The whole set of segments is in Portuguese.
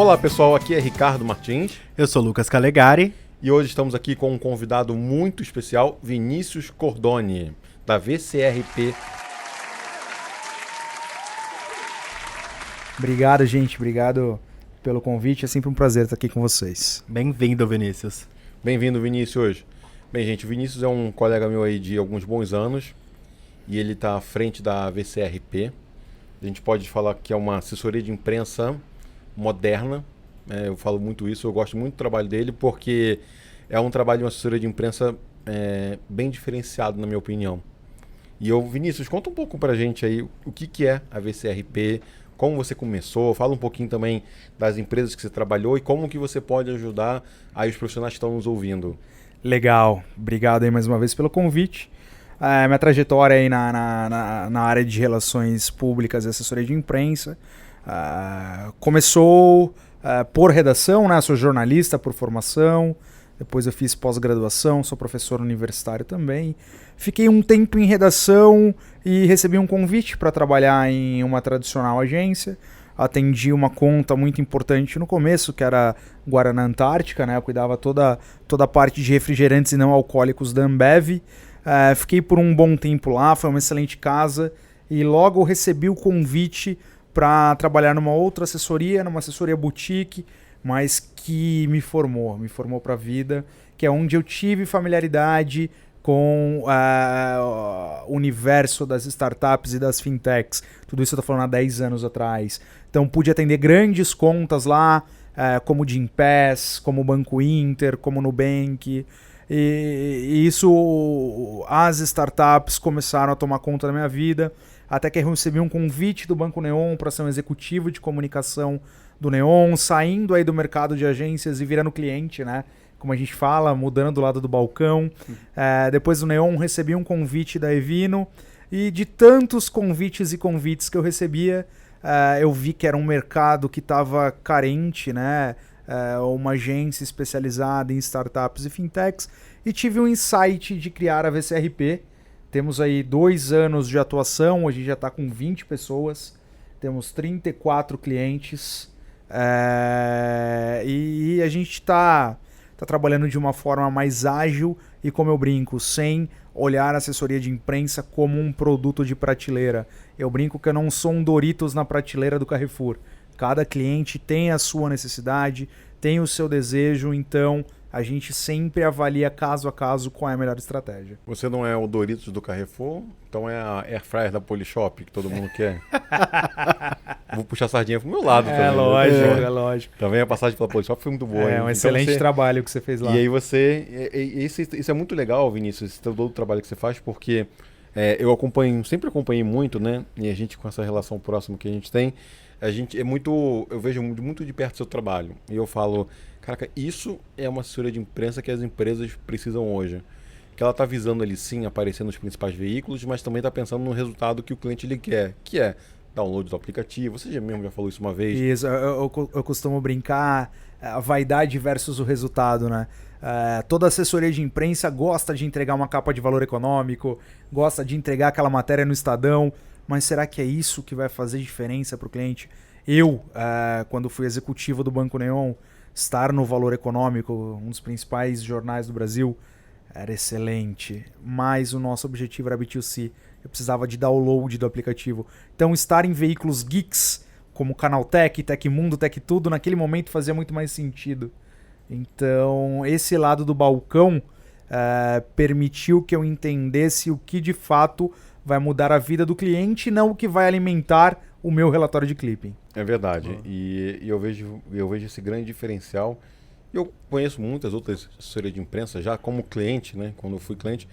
Olá pessoal, aqui é Ricardo Martins. Eu sou Lucas Calegari. E hoje estamos aqui com um convidado muito especial, Vinícius Cordoni, da VCRP. Obrigado, gente. Obrigado pelo convite. É sempre um prazer estar aqui com vocês. Bem-vindo, Vinícius. Bem-vindo, Vinícius. Bem, gente, o Vinícius é um colega meu aí de alguns bons anos e ele está à frente da VCRP. A gente pode falar que é uma assessoria de imprensa moderna. Eu falo muito isso, eu gosto muito do trabalho dele porque é um trabalho de uma assessoria de imprensa bem diferenciado, na minha opinião. E Vinícius, conta um pouco pra gente aí o que é a VCRP, como você começou, fala um pouquinho também das empresas que você trabalhou e como que você pode ajudar aí os profissionais que estão nos ouvindo. Legal, obrigado aí mais uma vez pelo convite. Minha trajetória aí na área de relações públicas e assessoria de imprensa começou por redação, né? Sou jornalista por formação, depois eu fiz pós-graduação, sou professor universitário também. Fiquei um tempo em redação e recebi um convite para trabalhar em uma tradicional agência. Atendi uma conta muito importante no começo, que era Guaraná Antártica, né? Eu cuidava toda a parte de refrigerantes e não alcoólicos da Ambev. Fiquei por um bom tempo lá, foi uma excelente casa e logo recebi o convite para trabalhar numa outra assessoria, numa assessoria boutique, mas que me formou para a vida, que é onde eu tive familiaridade com o universo das startups e das fintechs. Tudo isso eu estou falando há 10 anos atrás. Então pude atender grandes contas lá, como o Gympass, como o Banco Inter, como o Nubank. E isso, as startups começaram a tomar conta da minha vida, até que eu recebi um convite do Banco Neon para ser um executivo de comunicação do Neon, saindo aí do mercado de agências e virando cliente, né? Como a gente fala, mudando do lado do balcão. Depois do Neon recebi um convite da Evino e de tantos convites que eu recebia, eu vi que era um mercado que estava carente, né? Uma agência especializada em startups e fintechs, e tive um insight de criar a VCRP. Temos aí 2 anos de atuação, hoje já está com 20 pessoas, temos 34 clientes, e a gente está trabalhando de uma forma mais ágil e, como eu brinco, sem olhar a assessoria de imprensa como um produto de prateleira. Eu brinco que eu não sou um Doritos na prateleira do Carrefour. Cada cliente tem a sua necessidade, tem o seu desejo, então a gente sempre avalia caso a caso qual é a melhor estratégia. Você não é o Doritos do Carrefour, então é a Air Fryer da Polishop que todo mundo quer. Vou puxar a sardinha pro meu lado também. É lógico. Também a passagem pela Polishop foi muito boa. É um excelente trabalho que você fez lá. E aí isso é muito legal, Vinícius, esse todo o trabalho que você faz, porque eu sempre acompanhei muito, né? E a gente com essa relação próxima que a gente tem, eu vejo muito de perto o seu trabalho. E eu falo, caraca, isso é uma assessoria de imprensa que as empresas precisam hoje. Que ela está visando ali sim aparecer nos principais veículos, mas também está pensando no resultado que o cliente ele quer, que é download do aplicativo. Você mesmo já falou isso uma vez. Isso, eu costumo brincar a vaidade versus o resultado, né? Toda assessoria de imprensa gosta de entregar uma capa de valor econômico, gosta de entregar aquela matéria no Estadão, mas será que é isso que vai fazer diferença para o cliente? Quando fui executivo do Banco Neon, estar no Valor Econômico, um dos principais jornais do Brasil, era excelente, mas o nosso objetivo era B2C. Eu precisava de download do aplicativo. Então, estar em veículos geeks, como Canaltech, Tecmundo, Tech Tudo, naquele momento fazia muito mais sentido. Então, esse lado do balcão permitiu que eu entendesse o que de fato vai mudar a vida do cliente e não o que vai alimentar o meu relatório de clipping. É verdade. E eu vejo esse grande diferencial. Eu conheço muitas outras assessorias de imprensa já como cliente, né? Quando eu fui cliente,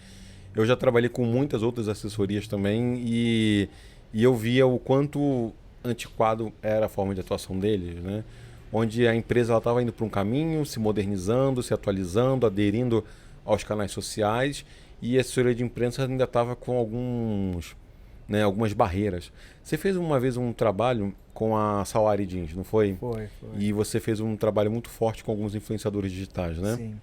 eu já trabalhei com muitas outras assessorias também e eu via o quanto antiquado era a forma de atuação deles, né? Onde a empresa estava indo para um caminho, se modernizando, se atualizando, aderindo aos canais sociais, e a assessoria de imprensa ainda estava com algumas barreiras. Você fez uma vez um trabalho com a Sauari Jeans, não foi? Foi. E você fez um trabalho muito forte com alguns influenciadores digitais, né? Sim.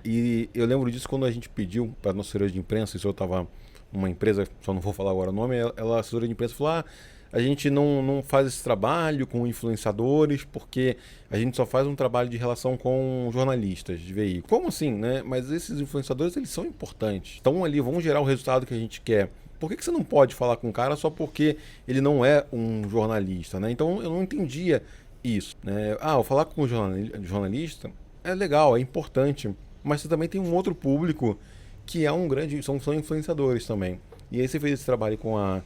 E eu lembro disso quando a gente pediu para a nossa assessoria de imprensa, isso eu estava numa empresa, só não vou falar agora o nome, a assessoria de imprensa falou, a gente não faz esse trabalho com influenciadores porque a gente só faz um trabalho de relação com jornalistas de veículo. Como assim, né? Mas esses influenciadores, eles são importantes. Estão ali, vão gerar o resultado que a gente quer. Por que você não pode falar com o cara só porque ele não é um jornalista, né? Então eu não entendia isso, né? Eu falar com o jornalista é legal, é importante, mas você também tem um outro público que é um grande, são influenciadores também. E aí você fez esse trabalho com a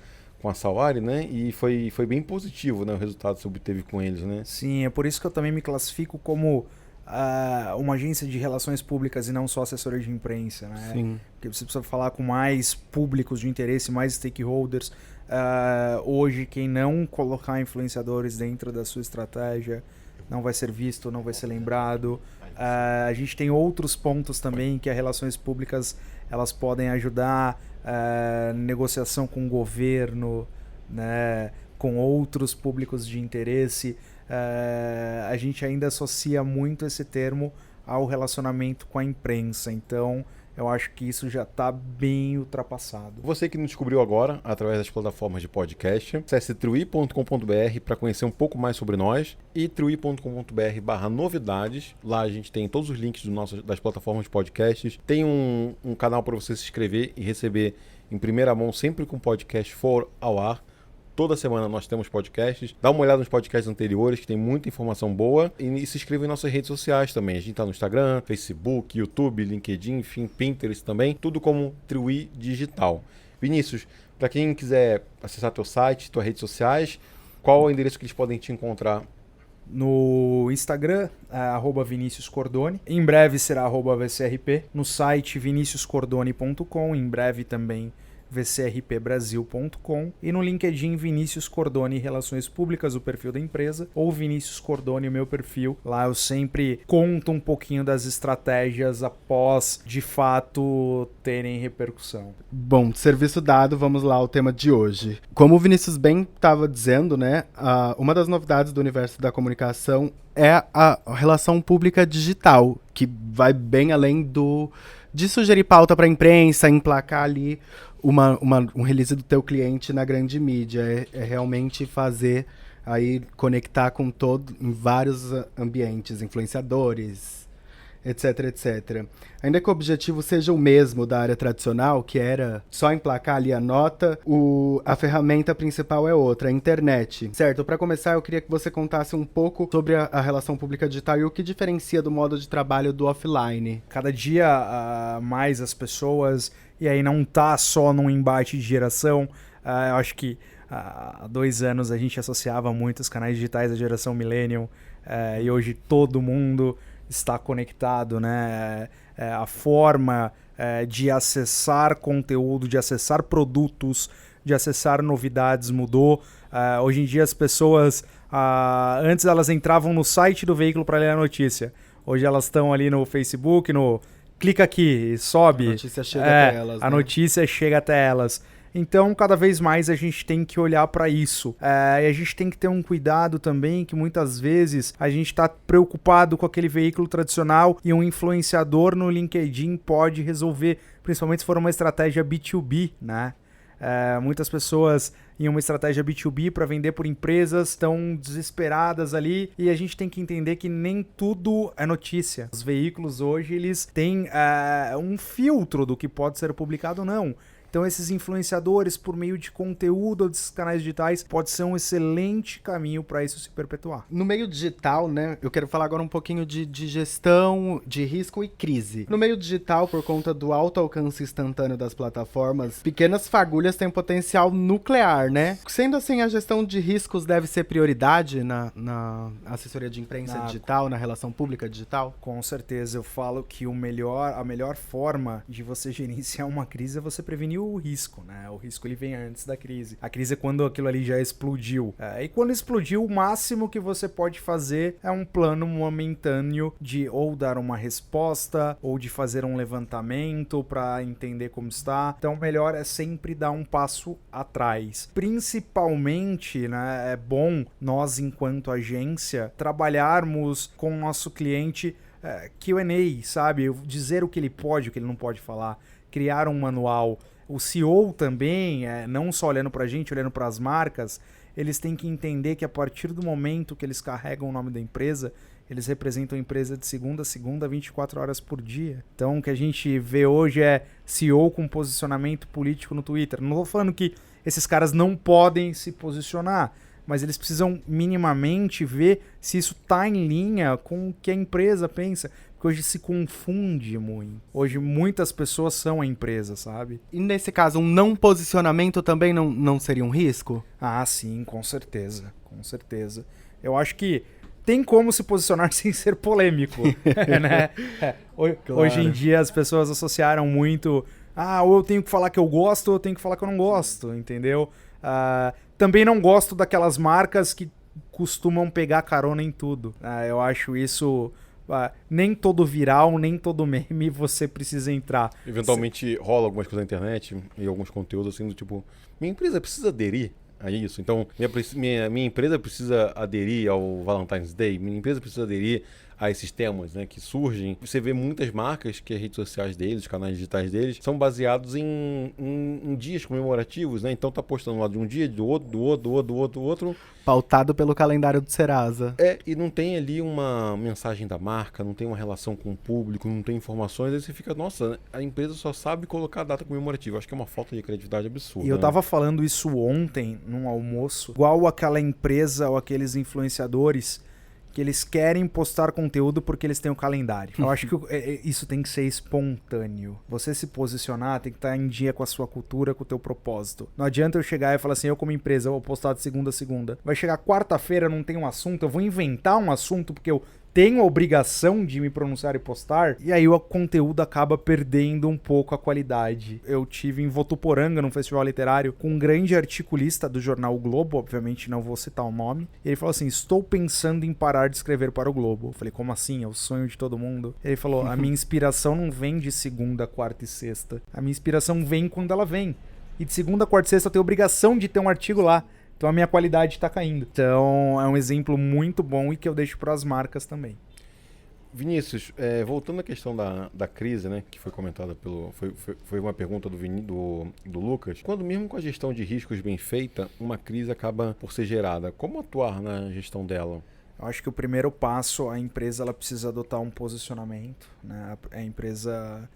Sawari, né? E foi bem positivo, né? O resultado que você obteve com eles, né? Sim, é por isso que eu também me classifico como uma agência de relações públicas e não só assessoria de imprensa, né? Sim. Porque você precisa falar com mais públicos de interesse, mais stakeholders. Hoje, quem não colocar influenciadores dentro da sua estratégia não vai ser visto, não vai ser lembrado. A gente tem outros pontos também que as relações públicas elas podem ajudar, negociação com o governo, né, com outros públicos de interesse. A gente ainda associa muito esse termo ao relacionamento com a imprensa, então eu acho que isso já está bem ultrapassado. Você que nos descobriu agora, através das plataformas de podcast, acesse truí.com.br para conhecer um pouco mais sobre nós e truí.com.br/novidades. Lá a gente tem todos os links das plataformas de podcasts. Tem um canal para você se inscrever e receber em primeira mão sempre que um podcast for ao ar. Toda semana nós temos podcasts. Dá uma olhada nos podcasts anteriores, que tem muita informação boa. E se inscreva em nossas redes sociais também. A gente está no Instagram, Facebook, YouTube, LinkedIn, enfim, Pinterest também. Tudo como Truí Digital. Vinícius, para quem quiser acessar teu site, tuas redes sociais, qual é o endereço que eles podem te encontrar? No Instagram, @Vinícius Cordoni. Em breve será @VCRP. No site viniciuscordoni.com. Em breve também vcrpbrasil.com e no LinkedIn Vinícius Cordoni Relações Públicas, o perfil da empresa, ou Vinícius Cordoni, o meu perfil. Lá eu sempre conto um pouquinho das estratégias após, de fato, terem repercussão. Bom, serviço dado, vamos lá ao tema de hoje. Como o Vinícius bem estava dizendo, né, uma das novidades do universo da comunicação é a relação pública digital, que vai bem além de sugerir pauta para a imprensa, emplacar ali um release do teu cliente na grande mídia. É realmente fazer aí conectar com em vários ambientes, influenciadores, etc, etc. Ainda que o objetivo seja o mesmo da área tradicional, que era só emplacar ali a nota, a ferramenta principal é outra, a internet. Certo, para começar eu queria que você contasse um pouco sobre a relação pública digital e o que diferencia do modo de trabalho do offline. Cada dia mais as pessoas, e aí não tá só num embate de geração, eu acho que há 2 anos a gente associava muito os canais digitais à geração millennial, e hoje todo mundo está conectado, né? A forma de acessar conteúdo, de acessar produtos, de acessar novidades mudou. Hoje em dia as pessoas, antes elas entravam no site do veículo para ler a notícia. Hoje elas estão ali no Facebook, clica aqui, sobe. A notícia chega até elas. A notícia chega até elas. Então, cada vez mais a gente tem que olhar para isso. E a gente tem que ter um cuidado também, que muitas vezes a gente está preocupado com aquele veículo tradicional e um influenciador no LinkedIn pode resolver, principalmente se for uma estratégia B2B, né? Muitas pessoas em uma estratégia B2B para vender por empresas estão desesperadas ali e a gente tem que entender que nem tudo é notícia. Os veículos hoje eles têm um filtro do que pode ser publicado ou não. Então esses influenciadores, por meio de conteúdo desses canais digitais, pode ser um excelente caminho para isso se perpetuar. No meio digital, né, eu quero falar agora um pouquinho de gestão, de risco e crise. No meio digital, por conta do alto alcance instantâneo das plataformas, pequenas fagulhas têm potencial nuclear, né? Sendo assim, a gestão de riscos deve ser prioridade na assessoria de imprensa digital, na relação pública digital? Com certeza, eu falo que a melhor forma de você gerenciar uma crise é você prevenir o risco, né? O risco ele vem antes da crise. A crise é quando aquilo ali já explodiu. E quando explodiu, o máximo que você pode fazer é um plano momentâneo de ou dar uma resposta ou de fazer um levantamento para entender como está. Então, o melhor é sempre dar um passo atrás. Principalmente, né, é bom nós, enquanto agência, trabalharmos com o nosso cliente Q&A, sabe? Dizer o que ele pode, o que ele não pode falar. Criar um manual. O CEO também, não só olhando para a gente, olhando para as marcas, eles têm que entender que a partir do momento que eles carregam o nome da empresa, eles representam a empresa de segunda a segunda, 24 horas por dia. Então, o que a gente vê hoje é CEO com posicionamento político no Twitter. Não estou falando que esses caras não podem se posicionar, mas eles precisam minimamente ver se isso está em linha com o que a empresa pensa. Porque hoje se confunde muito. Hoje muitas pessoas são a empresa, sabe? E nesse caso, um não posicionamento também não seria um risco? Ah, sim, com certeza. Com certeza. Eu acho que tem como se posicionar sem ser polêmico, né? Hoje em dia as pessoas associaram muito... ou eu tenho que falar que eu gosto, ou eu tenho que falar que eu não gosto, entendeu? Também não gosto daquelas marcas que costumam pegar carona em tudo. Eu acho isso... nem todo viral, nem todo meme você precisa entrar. Eventualmente rola algumas coisas na internet e alguns conteúdos assim do tipo, minha empresa precisa aderir a isso. Então, minha empresa precisa aderir ao Valentine's Day, minha empresa precisa aderir a esses temas, né, que surgem. Você vê muitas marcas que as redes sociais deles, os canais digitais deles, são baseados em dias comemorativos, né? Então tá postando lá de um dia, do outro. Pautado pelo calendário do Serasa. E não tem ali uma mensagem da marca, não tem uma relação com o público, não tem informações, aí você fica, nossa, a empresa só sabe colocar a data comemorativa. Acho que é uma falta de criatividade absurda. E eu tava falando isso ontem, num almoço, igual aquela empresa ou aqueles influenciadores que eles querem postar conteúdo porque eles têm o calendário. Eu acho que isso tem que ser espontâneo. Você se posicionar tem que estar em dia com a sua cultura, com o teu propósito. Não adianta eu chegar e falar assim, eu como empresa vou postar de segunda a segunda. Vai chegar quarta-feira, não tem um assunto, eu vou inventar um assunto porque eu tenho a obrigação de me pronunciar e postar, e aí o conteúdo acaba perdendo um pouco a qualidade. Eu tive em Votuporanga, num festival literário, com um grande articulista do jornal O Globo, obviamente não vou citar o nome, e ele falou assim, estou pensando em parar de escrever para o Globo. Eu falei, como assim? É o sonho de todo mundo? Ele falou, a minha inspiração não vem de segunda, quarta e sexta. A minha inspiração vem quando ela vem. E de segunda, quarta e sexta eu tenho obrigação de ter um artigo lá. Então a minha qualidade está caindo. Então é um exemplo muito bom e que eu deixo para as marcas também. Vinícius, voltando à questão da crise, né, que foi comentada foi uma pergunta do Lucas. Quando mesmo com a gestão de riscos bem feita, uma crise acaba por ser gerada, como atuar na gestão dela? Eu acho que o primeiro passo, a empresa ela precisa adotar um posicionamento, né? A empresa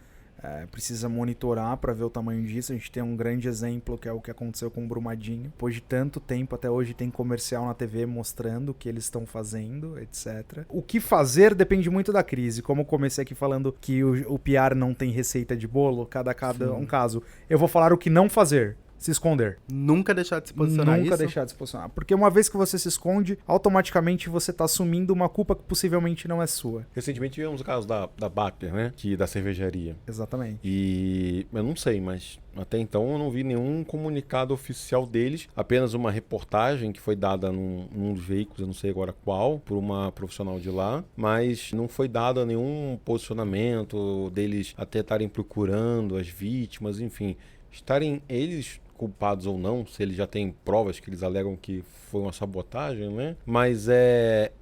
precisa monitorar para ver o tamanho disso. A gente tem um grande exemplo que é o que aconteceu com o Brumadinho. Depois de tanto tempo, até hoje tem comercial na TV mostrando o que eles estão fazendo, etc. O que fazer depende muito da crise. Como eu comecei aqui falando que o PR não tem receita de bolo, cada um caso. Eu vou falar o que não fazer. Se esconder. Nunca deixar de se posicionar. Nunca deixar de se posicionar. Porque uma vez que você se esconde, automaticamente você está assumindo uma culpa que possivelmente não é sua. Recentemente tivemos o caso da Baker, né? Da cervejaria. Exatamente. E eu não sei, mas até então eu não vi nenhum comunicado oficial deles. Apenas uma reportagem que foi dada num dos veículos, eu não sei agora qual, por uma profissional de lá. Mas não foi dado nenhum posicionamento deles até estarem procurando as vítimas, enfim. Estarem eles culpados ou não, se eles já têm provas que eles alegam que foi uma sabotagem, né? Mas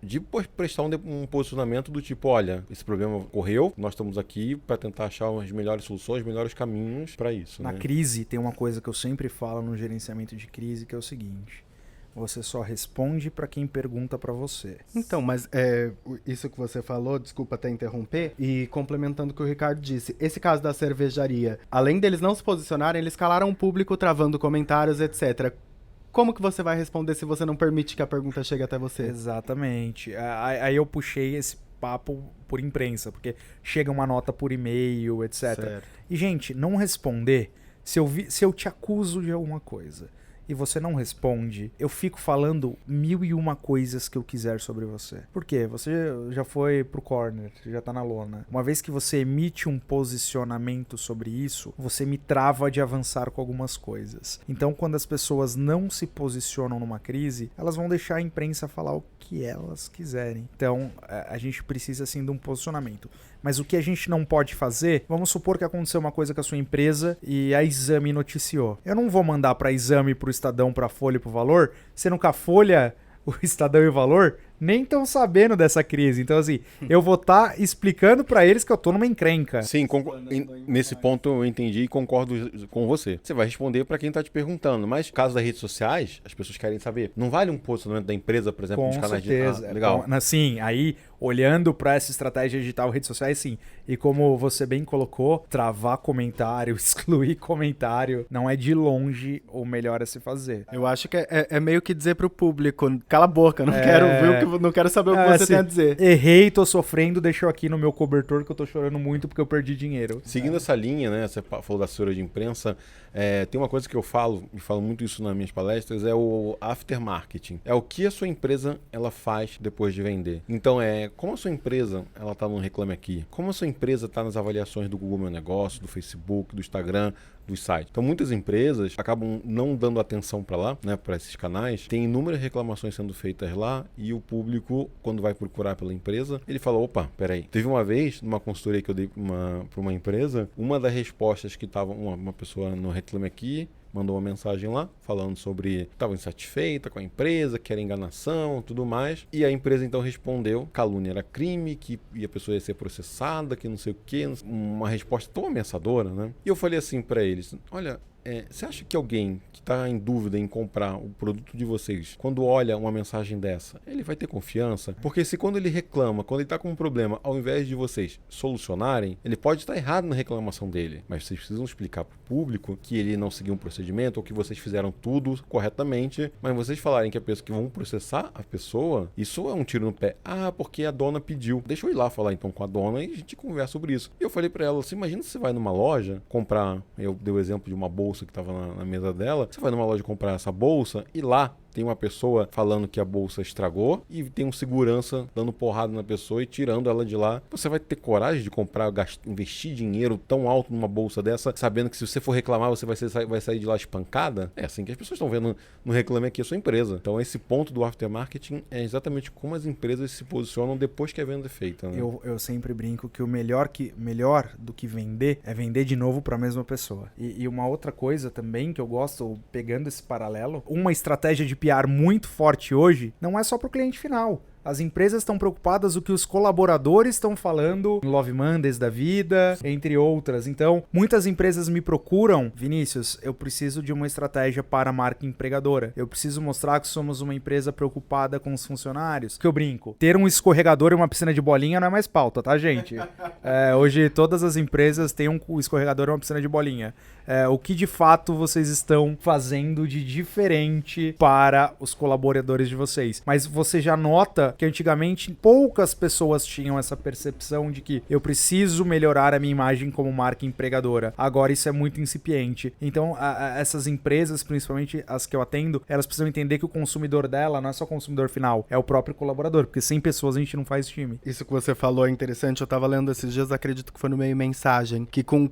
de prestar um posicionamento do tipo, olha, esse problema ocorreu, nós estamos aqui para tentar achar as melhores soluções, os melhores caminhos para isso. Na crise, tem uma coisa que eu sempre falo no gerenciamento de crise, que é o seguinte: você só responde para quem pergunta para você. Então, mas isso que você falou, desculpa até interromper, e complementando o que o Ricardo disse, esse caso da cervejaria, além deles não se posicionarem, eles calaram o público travando comentários, etc. Como que você vai responder se você não permite que a pergunta chegue até você? Exatamente. Aí eu puxei esse papo por imprensa, porque chega uma nota por e-mail, etc. Certo. E, gente, não responder, se eu te acuso de alguma coisa e você não responde, eu fico falando 1001 coisas que eu quiser sobre você. Por quê? Você já foi pro corner, já tá na lona. Uma vez que você emite um posicionamento sobre isso, você me trava de avançar com algumas coisas. Então, quando as pessoas não se posicionam numa crise, elas vão deixar a imprensa falar o que elas quiserem. Então, a gente precisa, sim, de um posicionamento. Mas o que a gente não pode fazer, vamos supor que aconteceu uma coisa com a sua empresa e a Exame noticiou. Eu não vou mandar para Exame, pro Estadão, pra Folha e pro Valor, sendo que a Folha, o Estadão e o Valor nem estão sabendo dessa crise. Então, assim, eu vou estar explicando para eles que eu tô numa encrenca. Sim, nesse ponto eu entendi e concordo com você. Você vai responder para quem tá te perguntando, mas no caso das redes sociais, as pessoas querem saber. Não vale um posicionamento da empresa, por exemplo, Com nos canais certeza. de... legal. Sim, aí, olhando para essa estratégia digital, redes sociais, sim. E como você bem colocou, travar comentário, excluir comentário, não é de longe o melhor a se fazer. Eu acho que é meio que dizer pro público, cala a boca, não quero ver não quero saber o que você assim, tem a dizer. Errei, tô sofrendo, deixa eu aqui no meu cobertor que eu tô chorando muito porque eu perdi dinheiro. Seguindo essa linha, né? Você falou da assessora de imprensa, tem uma coisa que eu falo, e falo muito isso nas minhas palestras, é o aftermarketing. É o que a sua empresa ela faz depois de vender. Então, como a sua empresa ela tá no Reclame Aqui, como a sua empresa está nas avaliações do Google Meu Negócio, do Facebook, do Instagram, dos sites. Então, muitas empresas acabam não dando atenção para lá, né, para esses canais. Tem inúmeras reclamações sendo feitas lá e o público, quando vai procurar pela empresa, ele fala, opa, peraí. Teve uma vez, numa consultoria que eu dei para uma empresa, uma das respostas que estava uma pessoa no Reclame Aqui, mandou uma mensagem lá, falando sobre que estava insatisfeita com a empresa, que era enganação, tudo mais. E a empresa então respondeu, calúnia era crime, que a pessoa ia ser processada, que não sei o quê. Uma resposta tão ameaçadora, né? E eu falei assim para eles, olha, você acha que alguém que está em dúvida em comprar o produto de vocês, quando olha uma mensagem dessa, ele vai ter confiança? Porque se quando ele reclama, quando ele está com um problema, ao invés de vocês solucionarem, ele pode estar errado na reclamação dele, mas vocês precisam explicar para o público que ele não seguiu um procedimento ou que vocês fizeram tudo corretamente, mas vocês falarem que a pessoa que vão processar a pessoa, isso é um tiro no pé. Ah, porque a dona pediu. Deixa eu ir lá falar então com a dona e a gente conversa sobre isso. E eu falei para ela assim, imagina se você vai numa loja comprar, eu dei o exemplo de uma bolsa que estava na mesa dela, você vai numa loja comprar essa bolsa e lá tem uma pessoa falando que a bolsa estragou e tem um segurança dando porrada na pessoa e tirando ela de lá. Você vai ter coragem de comprar, investir dinheiro tão alto numa bolsa dessa, sabendo que se você for reclamar, você vai sair de lá espancada? É assim que as pessoas estão vendo no Reclame Aqui a sua empresa. Então esse ponto do aftermarketing é exatamente como as empresas se posicionam depois que a venda é feita. Né? Eu sempre brinco que o melhor do que vender é vender de novo para a mesma pessoa. E uma outra coisa também que eu gosto, pegando esse paralelo, uma estratégia de PR muito forte hoje não é só para o cliente final. As empresas estão preocupadas com o que os colaboradores estão falando em Love Mondays da vida, entre outras. Então, muitas empresas me procuram, Vinícius, eu preciso de uma estratégia para a marca empregadora. Eu preciso mostrar que somos uma empresa preocupada com os funcionários. Que eu brinco, ter um escorregador e uma piscina de bolinha não é mais pauta, tá, gente? Hoje todas as empresas têm um escorregador e uma piscina de bolinha. O que de fato vocês estão fazendo de diferente para os colaboradores de vocês. Mas você já nota que antigamente poucas pessoas tinham essa percepção de que eu preciso melhorar a minha imagem como marca empregadora. Agora isso é muito incipiente. Então essas empresas, principalmente as que eu atendo, elas precisam entender que o consumidor dela não é só o consumidor final, é o próprio colaborador, porque sem pessoas a gente não faz time. Isso que você falou é interessante, eu tava lendo esses dias, acredito que foi no meio mensagem, que com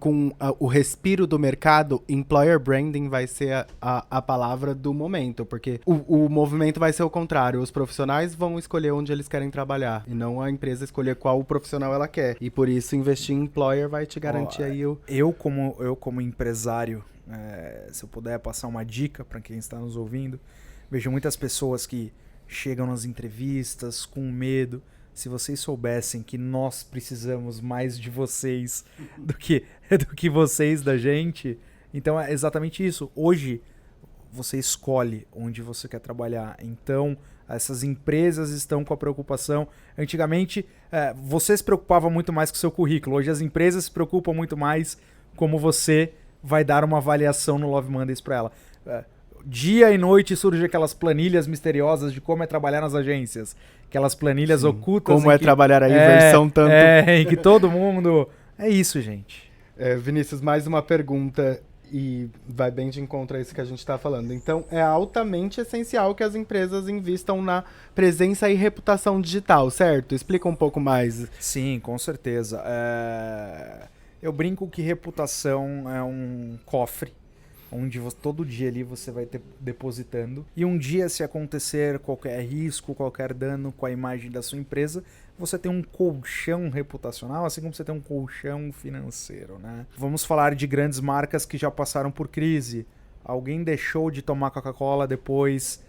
o respiro do mercado, employer branding vai ser a palavra do momento, porque o movimento vai ser o contrário, os profissionais vão escolher onde eles querem trabalhar, e não a empresa escolher qual profissional ela quer. E por isso investir em employer vai te garantir aí o... Eu como empresário, se eu puder passar uma dica para quem está nos ouvindo, vejo muitas pessoas que chegam nas entrevistas com medo. Se vocês soubessem que nós precisamos mais de vocês do que vocês da gente, então é exatamente isso. Hoje você escolhe onde você quer trabalhar. Então essas empresas estão com a preocupação. Antigamente, você se preocupava muito mais com o seu currículo. Hoje as empresas se preocupam muito mais como você vai dar uma avaliação no Love Mondays para ela. Dia e noite surgem aquelas planilhas misteriosas de como é trabalhar nas agências. Aquelas planilhas ocultas. Como é trabalhar aí, versão tanto... em que todo mundo... É isso, gente. Vinícius, mais uma pergunta... E vai bem de encontro a isso que a gente está falando. Então, é altamente essencial que as empresas invistam na presença e reputação digital, certo? Explica um pouco mais. Sim, com certeza. Eu brinco que reputação é um cofre, onde todo dia ali você vai depositando. E um dia, se acontecer qualquer risco, qualquer dano com a imagem da sua empresa, você tem um colchão reputacional, assim como você tem um colchão financeiro, né? Vamos falar de grandes marcas que já passaram por crise. Alguém deixou de tomar Coca-Cola depois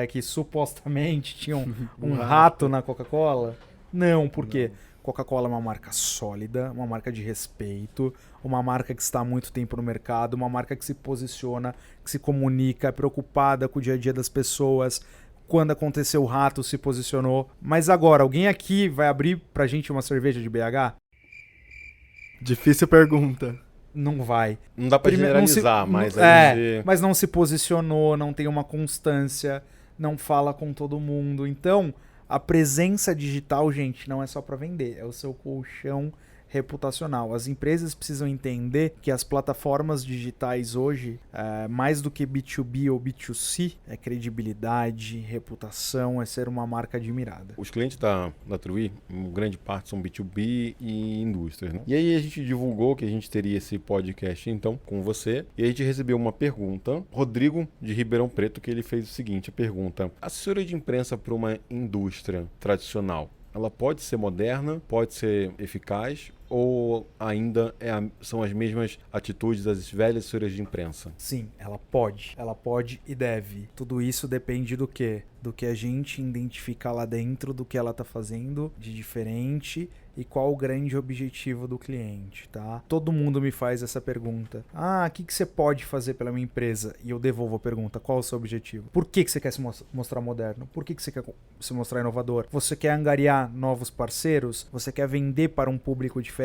que supostamente tinha um rato na Coca-Cola? Não, por quê? Coca-Cola é uma marca sólida, uma marca de respeito, uma marca que está há muito tempo no mercado, uma marca que se posiciona, que se comunica, é preocupada com o dia a dia das pessoas. Quando aconteceu o rato, se posicionou. Mas agora, alguém aqui vai abrir pra gente uma cerveja de BH? Difícil pergunta. Não vai. Não dá pra generalizar, mas mas não se posicionou, não tem uma constância, não fala com todo mundo. Então, a presença digital, gente, não é só para vender, é o seu colchão reputacional. As empresas precisam entender que as plataformas digitais hoje, mais do que B2B ou B2C, é credibilidade, reputação, é ser uma marca admirada. Os clientes da Truí, grande parte são B2B e indústrias, né? E aí a gente divulgou que a gente teria esse podcast, então, com você, e a gente recebeu uma pergunta, Rodrigo, de Ribeirão Preto, que ele fez o seguinte, a pergunta: assessoria de imprensa para uma indústria tradicional, ela pode ser moderna, pode ser eficaz, ou ainda são as mesmas atitudes das velhas assessorias de imprensa? Sim, ela pode e deve. Tudo isso depende do quê? Do que a gente identificar lá dentro, do que ela está fazendo de diferente e qual o grande objetivo do cliente, tá? Todo mundo me faz essa pergunta. O que você pode fazer pela minha empresa? E eu devolvo a pergunta, qual é o seu objetivo? Por que você quer se mostrar moderno? Por que você quer se mostrar inovador? Você quer angariar novos parceiros? Você quer vender para um público diferente?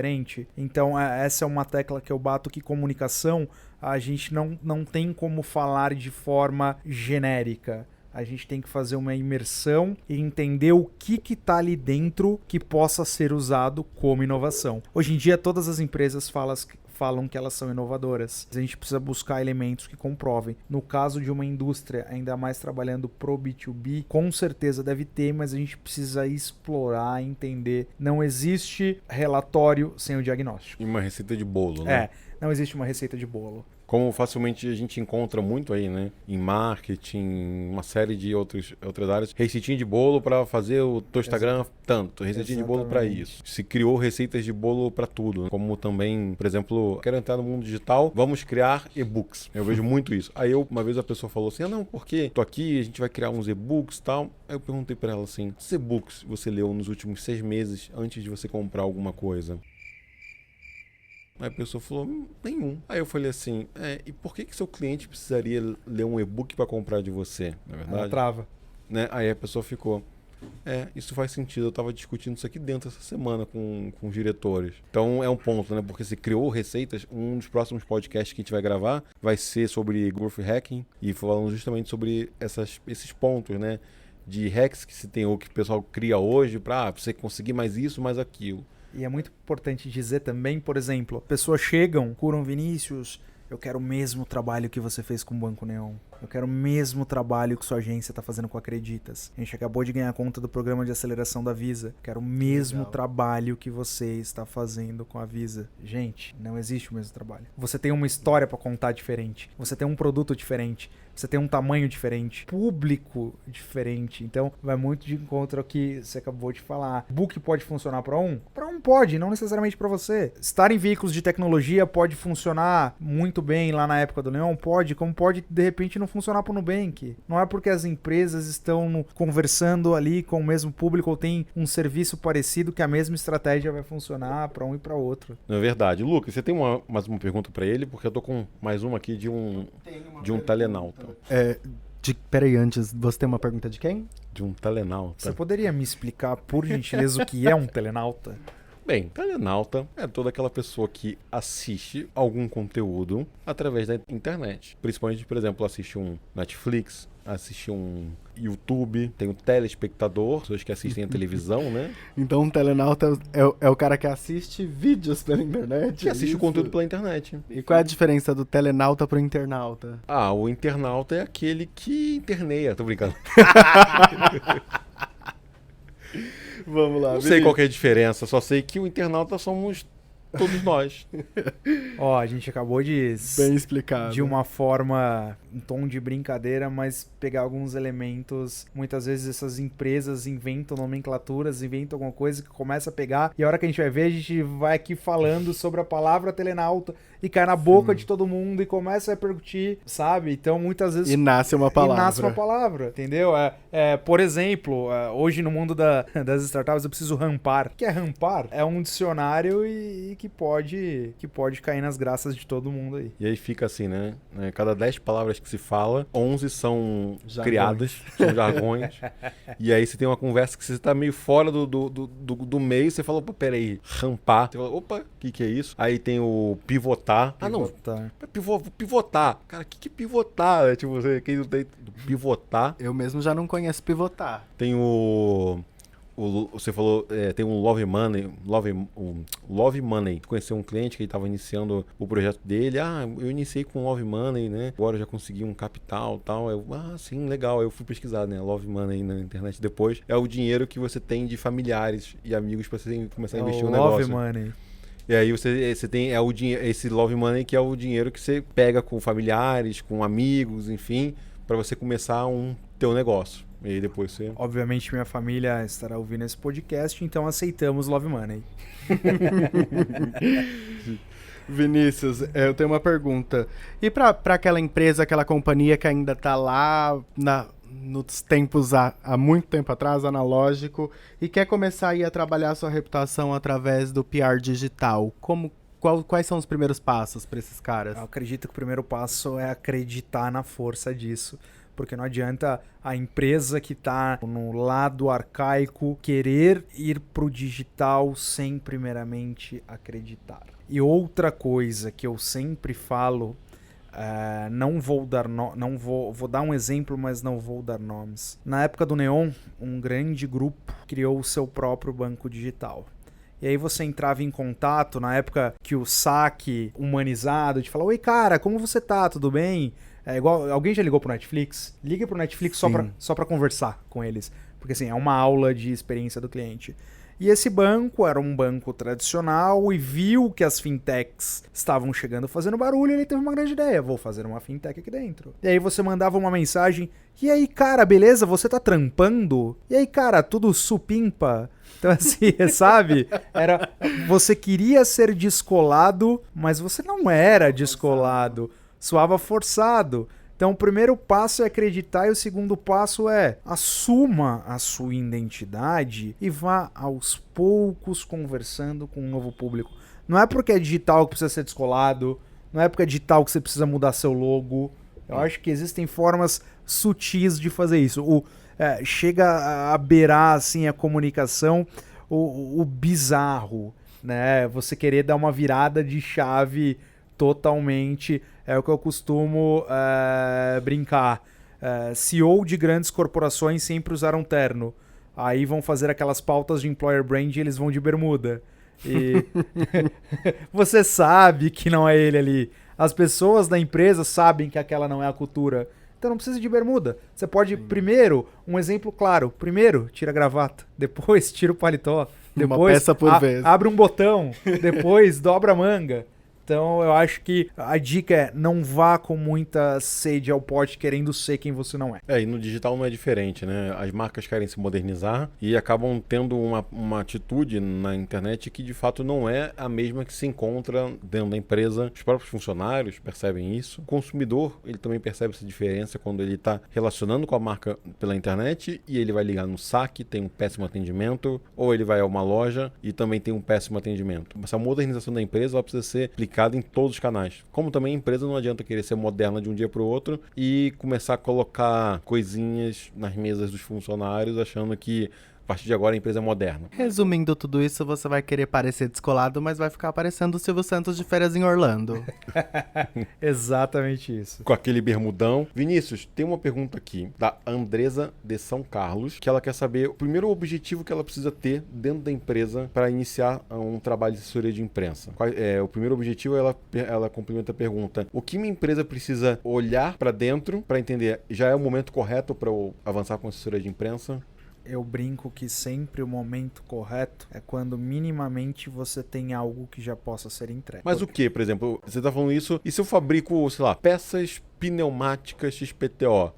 Então, essa é uma tecla que eu bato, que comunicação a gente não tem como falar de forma genérica. A gente tem que fazer uma imersão e entender o que está ali dentro que possa ser usado como inovação. Hoje em dia, todas as empresas falam que elas são inovadoras. A gente precisa buscar elementos que comprovem. No caso de uma indústria, ainda mais trabalhando pro B2B, com certeza deve ter, mas a gente precisa explorar, entender. Não existe relatório sem o diagnóstico. E uma receita de bolo, né? Não existe uma receita de bolo. Como facilmente a gente encontra muito aí, né? Em marketing, uma série de outras áreas. Receitinha de bolo para fazer o teu Instagram tanto. Receitinha de bolo para isso. Se criou receitas de bolo para tudo. Né? Como também, por exemplo, quero entrar no mundo digital, vamos criar e-books. Eu vejo muito isso. Aí uma vez a pessoa falou assim, não, porque tô aqui, a gente vai criar uns e-books e tal. Aí eu perguntei para ela assim, quantos e-books você leu nos últimos 6 meses antes de você comprar alguma coisa? Aí a pessoa falou, nenhum. Aí eu falei assim, e por que seu cliente precisaria ler um e-book para comprar de você, na verdade? Ela trava. Né? Aí a pessoa ficou, isso faz sentido, eu estava discutindo isso aqui dentro essa semana com os diretores. Então é um ponto, né? Porque se criou receitas, um dos próximos podcasts que a gente vai gravar vai ser sobre growth hacking e falando justamente sobre esses pontos, né? De hacks que se tem ou que o pessoal cria hoje para você conseguir mais isso, mais aquilo. E é muito importante dizer também, por exemplo, pessoas chegam, curam Vinícius, eu quero o mesmo trabalho que você fez com o Banco Neon. Eu quero o mesmo trabalho que sua agência está fazendo com a Acreditas. A gente acabou de ganhar conta do programa de aceleração da Visa. Quero o mesmo trabalho que você está fazendo com a Visa. Gente, não existe o mesmo trabalho. Você tem uma história para contar diferente. Você tem um produto diferente. Você tem um tamanho diferente. Público diferente. Então, vai muito de encontro ao que você acabou de falar. Book pode funcionar para um? Para um pode, não necessariamente para você. Estar em veículos de tecnologia pode funcionar muito bem lá na época do Neon? Pode. Como pode, de repente, não funcionar para o Nubank. Não é porque as empresas estão conversando ali com o mesmo público ou tem um serviço parecido que a mesma estratégia vai funcionar para um e para outro. É verdade. Lucas, você tem mais uma pergunta para ele? Porque eu tô com mais uma aqui de um telenauta. Peraí, antes, você tem uma pergunta de quem? De um telenauta. Você poderia me explicar, por gentileza, o que é um telenauta? Bem, telenauta é toda aquela pessoa que assiste algum conteúdo através da internet. Principalmente, por exemplo, assiste um Netflix, assiste um YouTube, tem o telespectador, pessoas que assistem a televisão, né? Então um telenauta é o cara que assiste vídeos pela internet? Que assiste o conteúdo pela internet. E qual é a diferença do telenauta pro internauta? O internauta é aquele que interneia, tô brincando. Vamos lá. Não sei qual que é a diferença, só sei que o internauta somos todos nós. A gente acabou de... Bem explicado. De uma forma, em tom de brincadeira, mas pegar alguns elementos. Muitas vezes essas empresas inventam nomenclaturas, inventam alguma coisa que começa a pegar. E a hora que a gente vai ver, a gente vai aqui falando sobre a palavra telenauta. e cai na boca de todo mundo e começa a repercutir, sabe? Então, muitas vezes... E nasce uma palavra. E nasce uma palavra, entendeu? Por exemplo, hoje no mundo das startups eu preciso rampar. O que é rampar? É um dicionário e que pode cair nas graças de todo mundo aí. E aí fica assim, né? Cada 10 palavras que se fala, 11 são Jargões. criadas, são jargões. E aí você tem uma conversa que você tá meio fora do meio, você fala, opa, peraí, rampar. Você fala, opa, o que é isso? Aí tem o pivotar. Pivotar. Pivotar. Cara, o que é pivotar? Tipo, quem não tem pivotar. Eu mesmo já não conheço pivotar. Tem você falou, tem um Love Money. Conheceu um cliente que estava iniciando o projeto dele. Eu iniciei com Love Money, né? Agora eu já consegui um capital e tal. Sim, legal. Eu fui pesquisar, né? Love Money na internet depois. É o dinheiro que você tem de familiares e amigos para você começar a investir no negócio. Love Money. E aí você tem esse Love Money, que é o dinheiro que você pega com familiares, com amigos, enfim, para você começar teu negócio. E aí depois você... Obviamente minha família estará ouvindo esse podcast, então aceitamos Love Money. Vinícius, eu tenho uma pergunta. E para aquela empresa, aquela companhia que ainda está lá nos tempos, há muito tempo atrás, analógico, e quer começar a trabalhar a sua reputação através do PR digital, quais são os primeiros passos para esses caras? Eu acredito que o primeiro passo é acreditar na força disso. Porque não adianta a empresa que está no lado arcaico querer ir para o digital sem primeiramente acreditar. E outra coisa que eu sempre falo, vou dar um exemplo, mas não vou dar nomes. Na época do Neon, um grande grupo criou o seu próprio banco digital. E aí você entrava em contato, na época que o saque humanizado, de falar, oi cara, como você tá, tudo bem? Igual, alguém já ligou pro Netflix? Liga pro Netflix só pra conversar com eles. Porque assim, é uma aula de experiência do cliente. E esse banco era um banco tradicional e viu que as fintechs estavam chegando fazendo barulho e ele teve uma grande ideia. Vou fazer uma fintech aqui dentro. E aí você mandava uma mensagem. E aí, cara, beleza? Você tá trampando? E aí, cara, tudo supimpa? Então assim, sabe? Você queria ser descolado, mas você não era descolado. Soava forçado. Então o primeiro passo é acreditar e o segundo passo é assuma a sua identidade e vá aos poucos conversando com um novo público. Não é porque é digital que precisa ser descolado, não é porque é digital que você precisa mudar seu logo. Eu acho que existem formas sutis de fazer isso. Chega a beirar assim, a comunicação, o bizarro, né? Você querer dar uma virada de chave totalmente, é o que eu costumo brincar. CEO de grandes corporações sempre usaram terno. Aí vão fazer aquelas pautas de employer brand e eles vão de bermuda. E você sabe que não é ele ali. As pessoas da empresa sabem que aquela não é a cultura. Então não precisa de bermuda. Você pode, primeiro, um exemplo claro. Primeiro, tira a gravata. Depois, tira o paletó. Depois, uma peça por vez. Abre um botão. Depois, dobra a manga. Então eu acho que a dica é não vá com muita sede ao pote querendo ser quem você não é. E no digital não é diferente, né? As marcas querem se modernizar e acabam tendo uma atitude na internet que de fato não é a mesma que se encontra dentro da empresa. Os próprios funcionários percebem isso. O consumidor, ele também percebe essa diferença quando ele está relacionando com a marca pela internet e ele vai ligar no saque, tem um péssimo atendimento, ou ele vai a uma loja e também tem um péssimo atendimento. Essa modernização da empresa ela precisa ser aplicada em todos os canais. Como também a empresa não adianta querer ser moderna de um dia para o outro e começar a colocar coisinhas nas mesas dos funcionários achando que a partir de agora a empresa é moderna. Resumindo tudo isso, você vai querer parecer descolado, mas vai ficar parecendo o Silvio Santos de férias em Orlando. Exatamente isso. Com aquele bermudão. Vinícius, tem uma pergunta aqui da Andresa de São Carlos, que ela quer saber o primeiro objetivo que ela precisa ter dentro da empresa para iniciar um trabalho de assessoria de imprensa. O primeiro objetivo, ela complementa a pergunta: o que minha empresa precisa olhar para dentro para entender já é o momento correto para eu avançar com assessoria de imprensa? Eu brinco que sempre o momento correto é quando minimamente você tem algo que já possa ser entregue. Mas o que, por exemplo? Você está falando isso, e se eu fabrico, sei lá, peças pneumáticas XPTO?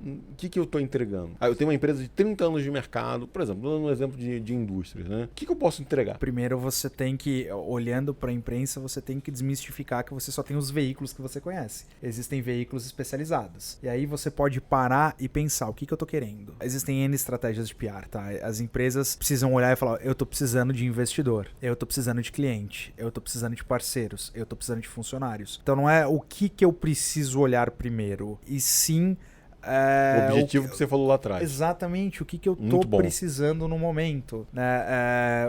o que eu estou entregando? Eu tenho uma empresa de 30 anos de mercado, por exemplo, dando um exemplo de indústrias, né? O que eu posso entregar? Primeiro você tem que, olhando para a imprensa, você tem que desmistificar que você só tem os veículos que você conhece. Existem veículos especializados. E aí você pode parar e pensar, o que eu tô querendo? Existem N estratégias de PR, tá? As empresas precisam olhar e falar, eu tô precisando de investidor, eu tô precisando de cliente, eu tô precisando de parceiros, eu tô precisando de funcionários. Então não é o que eu preciso olhar primeiro, e sim... o objetivo que você falou lá atrás. Exatamente, o que eu tô precisando no momento. Né?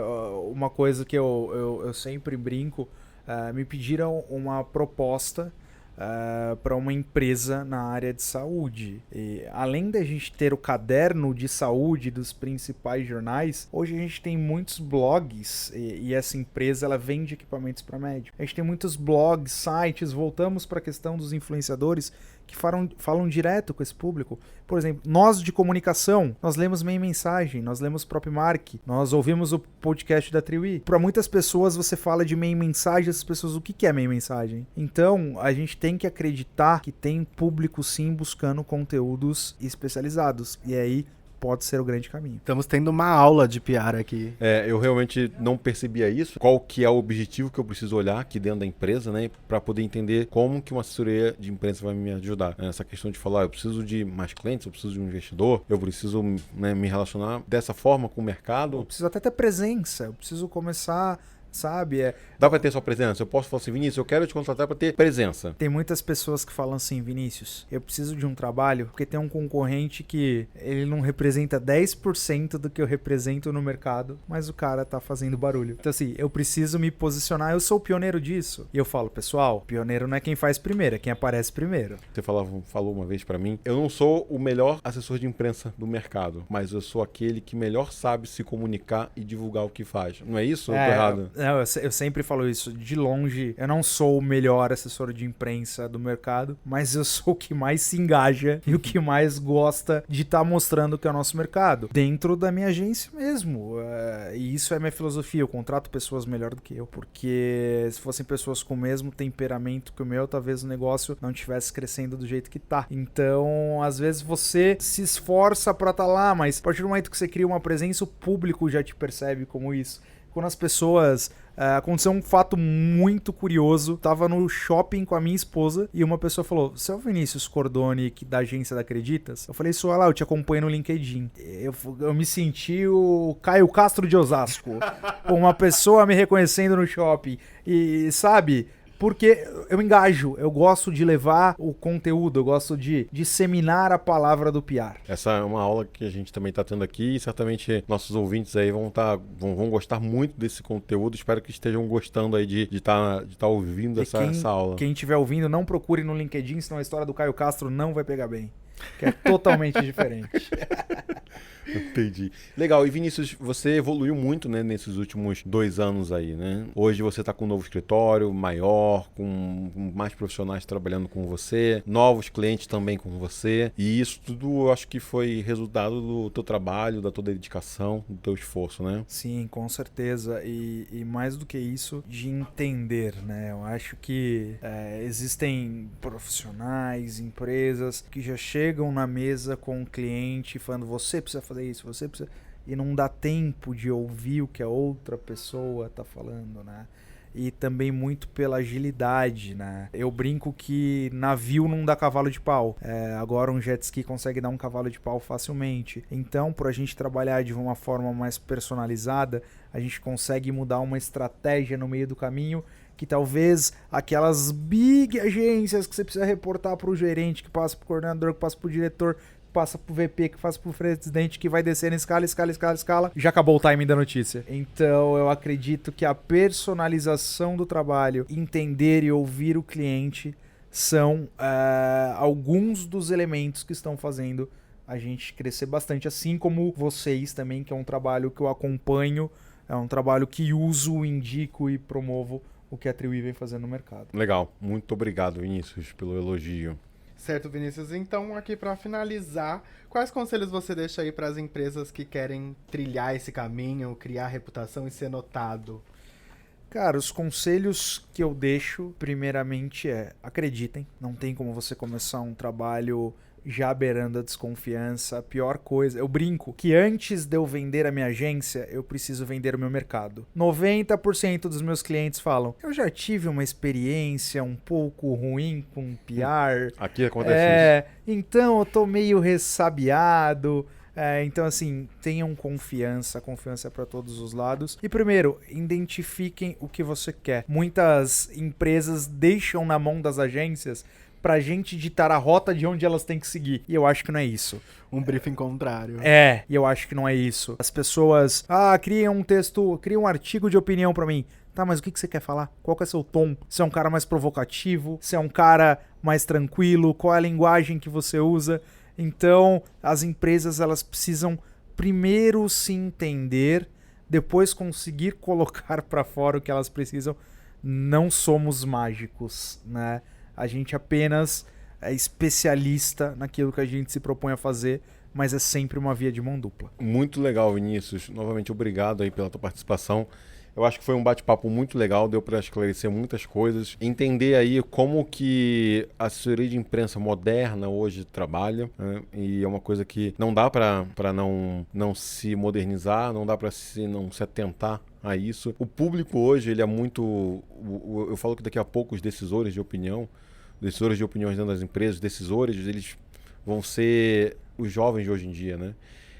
Uma coisa que eu sempre brinco, me pediram uma proposta para uma empresa na área de saúde. E, além da gente ter o caderno de saúde dos principais jornais, hoje a gente tem muitos blogs e essa empresa ela vende equipamentos para médico. A gente tem muitos blogs, sites, voltamos para a questão dos influenciadores que falam direto com esse público. Por exemplo, nós de comunicação, nós lemos Meia Mensagem, nós lemos PropMark, nós ouvimos o podcast da Triwi. Para muitas pessoas você fala de Meia Mensagem, essas pessoas, o que é Meia Mensagem? Então, a gente tem que acreditar que tem público sim buscando conteúdos especializados. E aí pode ser o grande caminho. Estamos tendo uma aula de PR aqui. Eu realmente não percebia isso. Qual que é o objetivo que eu preciso olhar aqui dentro da empresa, né? Para poder entender como que uma assessoria de imprensa vai me ajudar. Essa questão de falar, eu preciso de mais clientes, eu preciso de um investidor, eu preciso, né, me relacionar dessa forma com o mercado. Eu preciso até ter presença, eu preciso começar... Sabe? Dá pra ter sua presença? Eu posso falar assim, Vinícius, eu quero te contratar pra ter presença. Tem muitas pessoas que falam assim, Vinícius, eu preciso de um trabalho porque tem um concorrente que ele não representa 10% do que eu represento no mercado, mas o cara tá fazendo barulho. Então assim, eu preciso me posicionar, eu sou o pioneiro disso. E eu falo, pessoal, pioneiro não é quem faz primeiro, é quem aparece primeiro. Você falou uma vez pra mim, eu não sou o melhor assessor de imprensa do mercado, mas eu sou aquele que melhor sabe se comunicar e divulgar o que faz. Não é isso? Ou eu tô errado? Eu sempre falo isso, de longe, eu não sou o melhor assessor de imprensa do mercado, mas eu sou o que mais se engaja e o que mais gosta de estar mostrando o que é o nosso mercado, dentro da minha agência mesmo. E isso é minha filosofia, eu contrato pessoas melhor do que eu, porque se fossem pessoas com o mesmo temperamento que o meu, talvez o negócio não estivesse crescendo do jeito que tá. Então, às vezes você se esforça pra estar lá, mas a partir do momento que você cria uma presença, o público já te percebe como isso. Quando as pessoas... aconteceu um fato muito curioso. Tava no shopping com a minha esposa e uma pessoa falou, você é o Vinícius Cordoni da agência da Acreditas? Eu falei, sou lá, eu te acompanho no LinkedIn. Eu me senti o Caio Castro de Osasco. Uma pessoa me reconhecendo no shopping. E sabe... Porque eu engajo, eu gosto de levar o conteúdo, eu gosto de disseminar a palavra do PR. Essa é uma aula que a gente também está tendo aqui e certamente nossos ouvintes aí vão gostar muito desse conteúdo. Espero que estejam gostando aí de tá ouvindo essa aula. Quem estiver ouvindo, não procure no LinkedIn, senão a história do Caio Castro não vai pegar bem. Que é totalmente diferente. Entendi. Legal. E Vinícius, você evoluiu muito, né, nesses últimos 2 anos aí, né? Hoje você está com um novo escritório maior, com mais profissionais trabalhando com você, novos clientes também com você. E isso tudo eu acho que foi resultado do teu trabalho, da tua dedicação, do teu esforço, né? Sim, com certeza. E mais do que isso, de entender, né? Eu acho que existem profissionais, empresas que já chegam na mesa com o cliente falando, você precisa fazer isso, você precisa... E não dá tempo de ouvir o que a outra pessoa tá falando, né? E também muito pela agilidade, né? Eu brinco que navio não dá cavalo de pau. Agora um jet ski consegue dar um cavalo de pau facilmente. Então, para a gente trabalhar de uma forma mais personalizada, a gente consegue mudar uma estratégia no meio do caminho que talvez aquelas big agências que você precisa reportar para o gerente, que passa para o coordenador, que passa para o diretor, passa pro VP, que passa pro presidente, que vai descer na escala, já acabou o timing da notícia. Então eu acredito que a personalização do trabalho, entender e ouvir o cliente são alguns dos elementos que estão fazendo a gente crescer bastante, assim como vocês também, que é um trabalho que eu acompanho, é um trabalho que uso, indico e promovo o que a Triwi vem fazendo no mercado. Legal, muito obrigado, Vinícius, pelo elogio. Certo, Vinícius. Então, aqui para finalizar, quais conselhos você deixa aí para as empresas que querem trilhar esse caminho, criar reputação e ser notado? Cara, os conselhos que eu deixo, primeiramente, acreditem. Não tem como você começar um trabalho já beirando a desconfiança. A pior coisa, eu brinco que antes de eu vender a minha agência, eu preciso vender o meu mercado. 90% dos meus clientes falam, eu já tive uma experiência um pouco ruim com PR. Aqui acontece isso. Então eu tô meio ressabiado. Então, assim, tenham confiança para todos os lados. E primeiro, identifiquem o que você quer. Muitas empresas deixam na mão das agências pra gente ditar a rota de onde elas têm que seguir. E eu acho que não é isso. Um briefing contrário. E eu acho que não é isso. As pessoas, criam um texto, criam um artigo de opinião pra mim. Tá, mas o que você quer falar? Qual que é seu tom? Você é um cara mais provocativo? Você é um cara mais tranquilo? Qual é a linguagem que você usa? Então, as empresas, elas precisam primeiro se entender, depois conseguir colocar pra fora o que elas precisam. Não somos mágicos, né? A gente apenas é especialista naquilo que a gente se propõe a fazer, mas é sempre uma via de mão dupla. Muito legal, Vinícius. Novamente, obrigado aí pela tua participação. Eu acho que foi um bate-papo muito legal, deu para esclarecer muitas coisas, entender aí como que a assessoria de imprensa moderna hoje trabalha, né? E é uma coisa que não dá para não se modernizar, não dá para não se atentar a isso. O público hoje, ele é muito... Eu falo que daqui a pouco os decisores de opiniões dentro das empresas, decisores, eles vão ser os jovens de hoje em dia, né?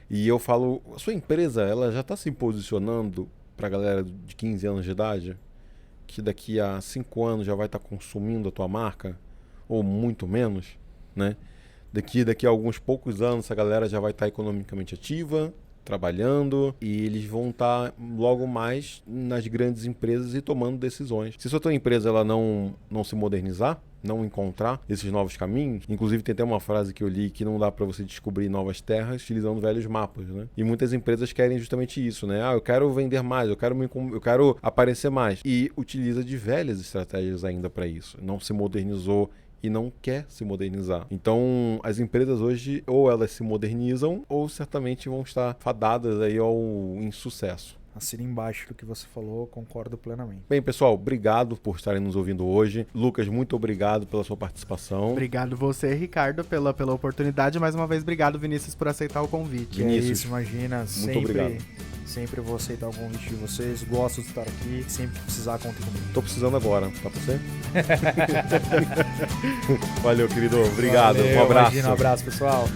E eu falo, a sua empresa, ela já está se posicionando para a galera de 15 anos de idade, que daqui a 5 anos já vai estar consumindo a tua marca, ou muito menos, né? Daqui a alguns poucos anos, essa galera já vai estar economicamente ativa, trabalhando, e eles vão estar logo mais nas grandes empresas e tomando decisões. Se a tua empresa ela não se modernizar, não encontrar esses novos caminhos, inclusive tem até uma frase que eu li que não dá para você descobrir novas terras utilizando velhos mapas, né? E muitas empresas querem justamente isso, né? Eu quero vender mais, eu quero aparecer mais, e utiliza de velhas estratégias ainda para isso. Não se modernizou e não quer se modernizar. Então, as empresas hoje, ou elas se modernizam, ou certamente vão estar fadadas aí ao insucesso. Assina embaixo do que você falou, concordo plenamente. Bem, pessoal, obrigado por estarem nos ouvindo hoje. Lucas, muito obrigado pela sua participação. Obrigado você, Ricardo, pela oportunidade. Mais uma vez, obrigado, Vinícius, por aceitar o convite. Vinícius, é isso, imagina. Muito obrigado. Sempre vou aceitar o convite de vocês. Gosto de estar aqui. Sempre que precisar, conte comigo. Tô precisando agora. Tá pra você? Valeu, querido. Obrigado. Valeu, um abraço. Imagina, um abraço, pessoal.